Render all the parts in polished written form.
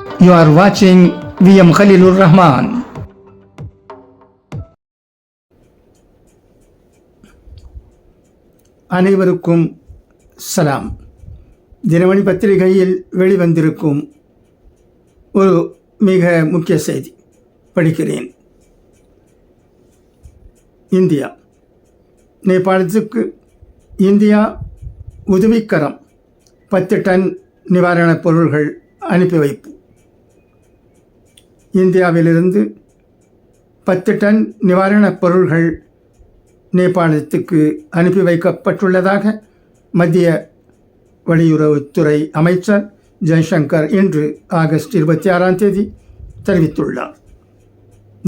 You are watching VM Khalilur Rahman. அனைவருக்கும் சலாம். தினமணி பத்திரிகையில் வெளிவந்திருக்கும் ஒரு மிக முக்கிய செய்தி படிக்கிறேன். இந்தியா நேபாளத்துக்கு இந்தியா உதவிக்கரம் 10 டன் நிவாரணப் பொருள்கள் அனுப்பி வைப்பு. இந்தியாவிலிருந்து 10 டன் நிவாரணப் பொருள்கள் நேபாளத்துக்கு அனுப்பி வைக்கப்பட்டுள்ளதாக மத்திய வெளியுறவுத்துறை அமைச்சர் ஜெய்சங்கர் இன்று ஆகஸ்ட் 26 தெரிவித்துள்ளார்.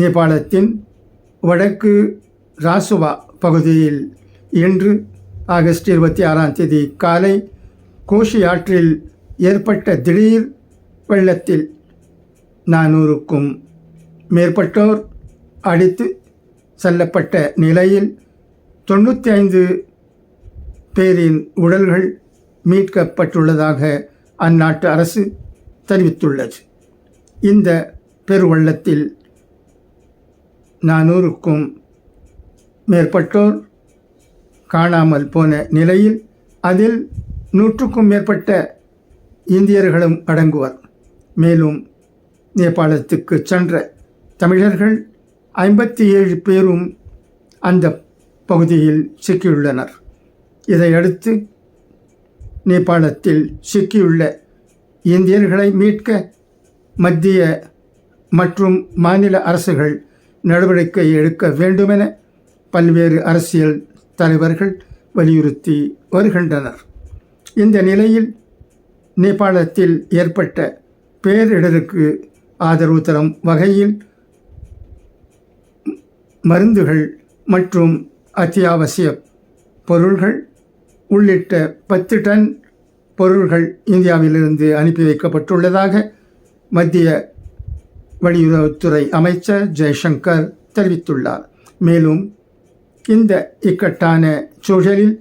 நேபாளத்தின் வடக்கு ராசுவா பகுதியில் இன்று ஆகஸ்ட் 26 காலை கோஷி ஆற்றில் ஏற்பட்ட திடீர் வெள்ளத்தில் 400க்கும் மேற்பட்டோர் அடித்து செல்லப்பட்ட நிலையில் 95 பேரின் உடல்கள் மீட்கப்பட்டுள்ளதாக அந்நாட்டு அரசு தெரிவித்துள்ளது. இந்த பெருவெள்ளத்தில் 400க்கும் மேற்பட்டோர் காணாமல் போன நிலையில் அதில் 100க்கும் மேற்பட்ட இந்தியர்களும் அடங்குவர். மேலும் நேபாளத்துக்கு சென்ற தமிழர்கள் 57 பேரும் அந்த பகுதியில் சிக்கியுள்ளனர். இதையடுத்து நேபாளத்தில் சிக்கியுள்ள இந்தியர்களை மீட்க மத்திய மற்றும் மாநில அரசுகள் நடவடிக்கை எடுக்க வேண்டுமென பல்வேறு அரசியல் தலைவர்கள் வலியுறுத்தி வருகின்றனர். இந்த நிலையில் நேபாளத்தில் ஏற்பட்ட பேரிடருக்கு ஆதரவு தரும் வகையில் மருந்துகள் மற்றும் அத்தியாவசிய பொருள்கள் உள்ளிட்ட 10 டன் பொருள்கள் இந்தியாவிலிருந்து அனுப்பி வைக்கப்பட்டுள்ளதாக மத்திய வெளியுறவுத்துறை அமைச்சர் ஜெய்சங்கர் தெரிவித்துள்ளார். மேலும் இந்த இக்கட்டான சூழலில்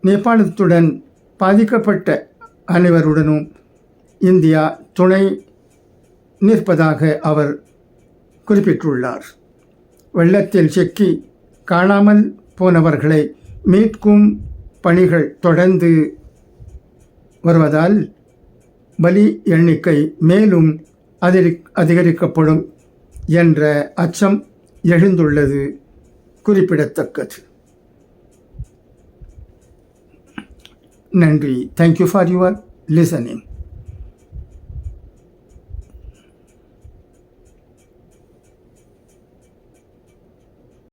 நேபாளத்துடன் பாதிக்கப்பட்ட அனைவருடனும் இந்தியா துணை நிற்பதாக அவர் குறிப்பிட்டுள்ளார். வெள்ளத்தில் சிக்கி காணாமல் போனவர்களை மீட்கும் பணிகள் தொடர்ந்து வருவதால் பலி எண்ணிக்கை மேலும் அதிகரிக்கப்படும் என்ற அச்சம் எழுந்துள்ளது குறிப்பிடத்தக்கது. நன்றி. Thank you for your listening.